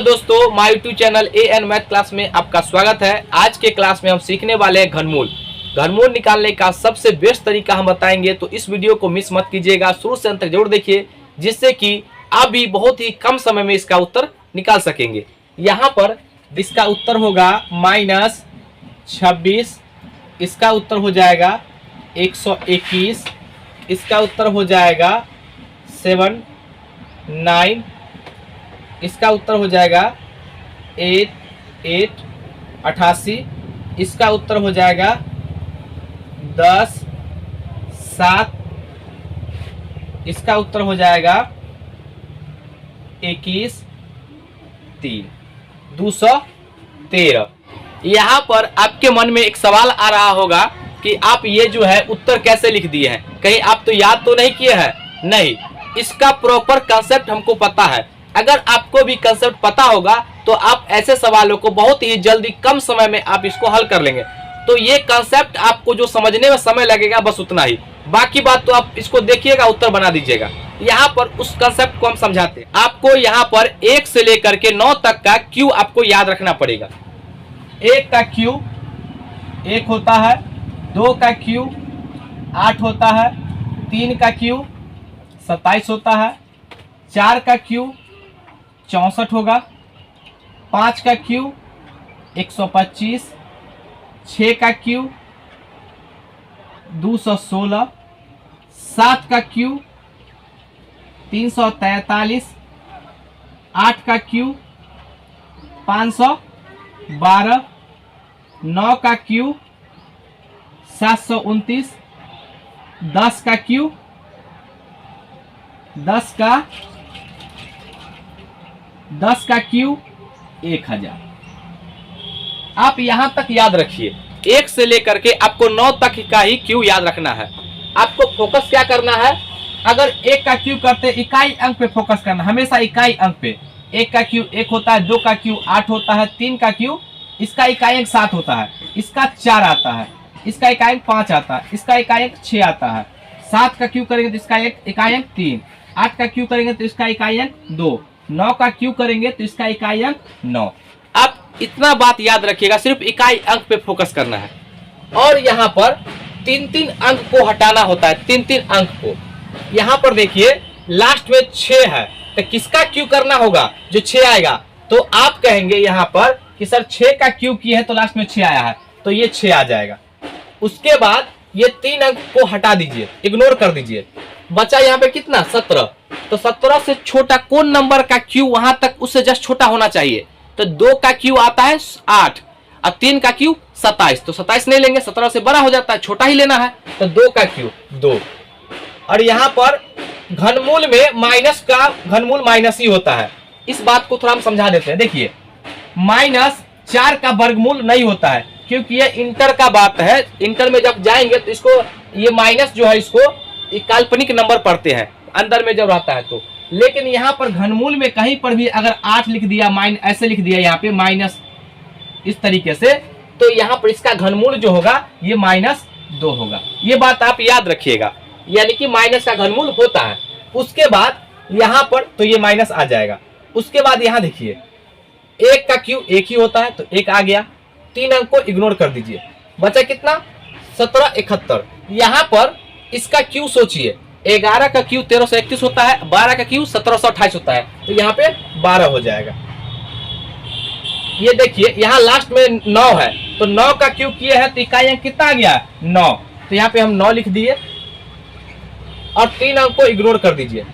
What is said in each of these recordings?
दोस्तों, my YouTube channel AN math class में आपका स्वागत है। आज के क्लास में हम सीखने वाले हैं घनमूल। घनमूल निकालने का सबसे बेस्ट तरीका हम बताएंगे, तो इस वीडियो को मिस मत कीजिएगा, शुरू से अंत तक जरूर देखिए, जिससे कि आप भी बहुत ही कम समय में इसका उत्तर निकाल सकेंगे। यहाँ पर इसका उत्तर होगा -26, इसका उत्तर हो जाएगा 121, इसका उत्तर हो जाएगा 79, इसका उत्तर हो जाएगा 88, इसका उत्तर हो जाएगा 10, 7, इसका उत्तर हो जाएगा 21, 3, 213। यहाँ पर आपके मन में एक सवाल आ रहा होगा कि आप ये जो है उत्तर कैसे लिख दिए हैं, कहीं आप तो याद तो नहीं किए हैं? नहीं, इसका प्रॉपर कंसेप्ट हमको पता है। अगर आपको भी कंसेप्ट पता होगा तो आप ऐसे सवालों को बहुत ही जल्दी कम समय में आप इसको हल कर लेंगे। तो ये कंसेप्ट आपको जो समझने में समय लगेगा बस उतना ही, बाकी बात तो आप इसको देखिएगा, उत्तर बना दीजिएगा। यहाँ पर उस कंसेप्ट को हम समझाते हैं। आपको यहाँ पर 1 से लेकर के 9 तक का क्यू आपको याद रखना पड़ेगा। 1 का क्यू 1 होता है, 2 का क्यू 8 होता है, 3 का क्यू 27 होता है, 4 का क्यू 64 होगा, 5 का क्यू 125, 6 का क्यू 216, 7 का क्यू 343, 8 का क्यू 512, 9 का क्यू 729, 10 का क्यू 10 का क्यू 1000। आप यहां तक याद रखिए, 1 से लेकर के आपको 9 तक का ही क्यू याद रखना है। आपको फोकस क्या करना है? अगर 1 का क्यू करते इकाई अंक पे फोकस करना, हमेशा इकाई अंक पे। 1 का क्यू 1 होता है, 2 का क्यू 8 होता है, 3 का क्यू इसका इकाई अंक 7 होता है, इसका 4 आता है, इसका इकाई अंक 5 आता है, इसका इकाई अंक 6 आता है। 7 का क्यू करेंगे तो इसका इकाई अंक 3, 8 का क्यू करेंगे तो इसका इकाई अंक 2, 9 का क्यू करेंगे तो इसका इकाई अंक 9। आप इतना बात याद रखिएगा, सिर्फ इकाई अंक पे फोकस करना है। और यहाँ पर 3-3 अंक को हटाना होता है, 3-3 अंक को। यहाँ पर देखिए लास्ट में 6 है, तो किसका क्यू करना होगा? जो 6 आएगा तो आप कहेंगे यहाँ पर कि सर 6 का क्यू किया है तो लास्ट में 6 आया है, तो ये 6 आ जाएगा। उसके बाद ये 3 अंक को हटा दीजिए, इग्नोर कर दीजिए। बचा यहाँ पे कितना? 17। तो 17 से छोटा कौन नंबर का क्यू वहां तक उससे जस्ट छोटा होना चाहिए? तो 2 का क्यू आता है 8 और 3 का क्यू 27, तो 27 नहीं लेंगे, 17 से बड़ा हो जाता है, छोटा ही लेना है। तो 2 का क्यू 2। और यहाँ पर घनमूल में माइनस का घनमूल माइनस ही होता है। इस बात को थोड़ा हम समझा देते हैं। देखिए -4 का वर्गमूल नहीं होता है, क्योंकि ये इंटर का बात है। इंटर में जब जाएंगे तो इसको ये माइनस जो है इसको काल्पनिक नंबर पढ़ते हैं अंदर में जब रहता है तो। लेकिन यहाँ पर घनमूल में कहीं पर भी अगर 8 लिख दिया, ऐसे लिख दिया यहाँ पे माइनस इस तरीके से, तो यहाँ पर इसका घनमूल जो होगा ये -2 होगा। ये बात आप याद रखिएगा, यानी कि माइनस का घनमूल होता है। उसके बाद यहाँ पर तो ये माइनस आ जाएगा। उसके बाद यहाँ देखिए 1 का क्यू 1 ही होता है, तो 1 आ गया। 3 अंक को इग्नोर कर दीजिए, बचा कितना? 17 71। यहाँ पर इसका क्यू सोचिए, 11 का क्यू 1331 होता है, 12 का क्यू 1728 होता है, तो यहाँ पे 12 हो जाएगा। ये देखिए यहाँ लास्ट में 9 है, तो 9 का क्यू किए हैं तो इकाई अंक कितना आ गया? 9। तो यहाँ पे हम 9 लिख दिए और 3 अंक को इग्नोर कर दीजिए।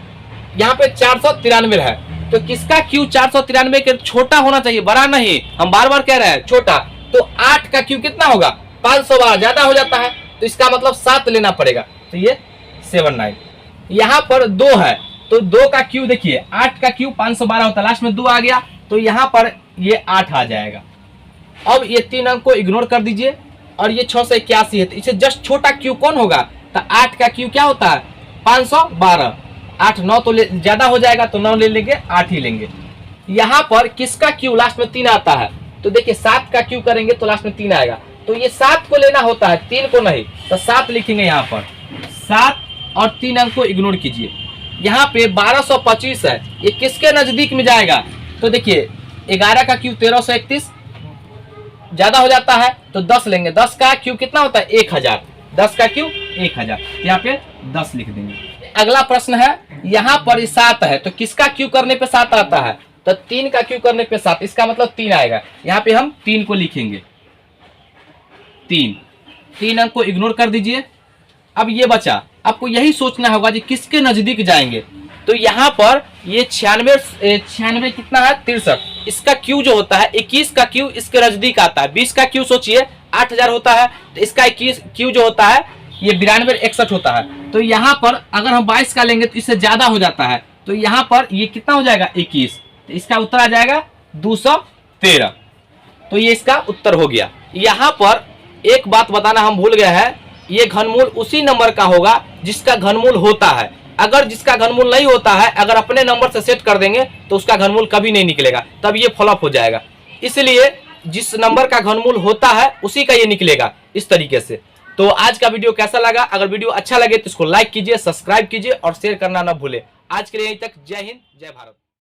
यहाँ पे 493 है, तो किसका क्यू 493 के छोटा होना चाहिए, बड़ा नहीं। हम बार बार कह रहे हैं छोटा। तो 8 का क्यू कितना होगा? 512, ज्यादा हो जाता है, तो इसका मतलब 7 लेना पड़ेगा, तो ये 79। यहाँ पर 2 है, तो 2 का क्यू देखिए, 8 का क्यू 512 होता है, लास्ट में 2 आ गया, तो यहाँ पर ये 8 आ जाएगा। अब ये 3 अंक को इग्नोर कर दीजिए और ये 681 है, तो इससे जस्ट छोटा क्यू कौन होगा? तो 8 का क्यू क्या होता है? 512। 8 9 तो ज्यादा हो जाएगा, तो 9 ले लेंगे, 8 ही लेंगे। यहाँ पर किसका क्यू लास्ट में 3 आता है? तो देखिए 7 का क्यू करेंगे तो लास्ट में 3 आएगा, तो ये 7 को लेना होता है, 3 को नहीं। तो 7 लिखेंगे यहाँ पर, 7 और 3 अंक को इग्नोर कीजिए। यहाँ पे 1225 है, ये किसके नजदीक में जाएगा? तो देखिए 11 का क्यू 1331 ज्यादा हो जाता है तो 10 लेंगे। 10 का क्यू कितना होता है 1000, 10 का क्यू 1000, यहाँ पे 10 लिख देंगे। अगला प्रश्न है, यहाँ पर 7 है तो किसका क्यू करने पे 7 आता है, तो 3 का क्यू करने पे 7, इसका मतलब 3 आएगा। यहाँ पे हम 3 को लिखेंगे, 3 अंक को इग्नोर कर दीजिए। अब ये बचा, आपको यही सोचना होगा कि किसके नजदीक जाएंगे। तो यहाँ पर ये 96 कितना है 63, इसका क्यू जो होता है 21 का क्यू इसके नजदीक आता है। 20 का क्यू सोचिए 8000 होता है तो इसका 21 क्यू जो होता है ये 9261 होता है। तो यहाँ पर अगर हम 22 का लेंगे तो इससे ज्यादा हो जाता है, तो यहाँ पर ये कितना हो जाएगा 21, तो इसका उत्तर आ जाएगा 213। तो ये इसका उत्तर हो गया। यहाँ पर एक बात बताना हम भूल गए हैं, ये घनमूल उसी नंबर का होगा जिसका घनमूल होता है। अगर जिसका घनमूल नहीं होता है, अगर अपने नंबर से सेट कर देंगे तो उसका घनमूल कभी नहीं निकलेगा, तब ये फ्लॉप हो जाएगा। इसलिए जिस नंबर का घनमूल होता है उसी का ये निकलेगा, इस तरीके से। तो आज का वीडियो कैसा लगा? अगर वीडियो अच्छा लगे तो इसको लाइक कीजिए, सब्सक्राइब कीजिए और शेयर करना ना भूले। आज के लिए यहीं तक। जय हिंद, जय भारत।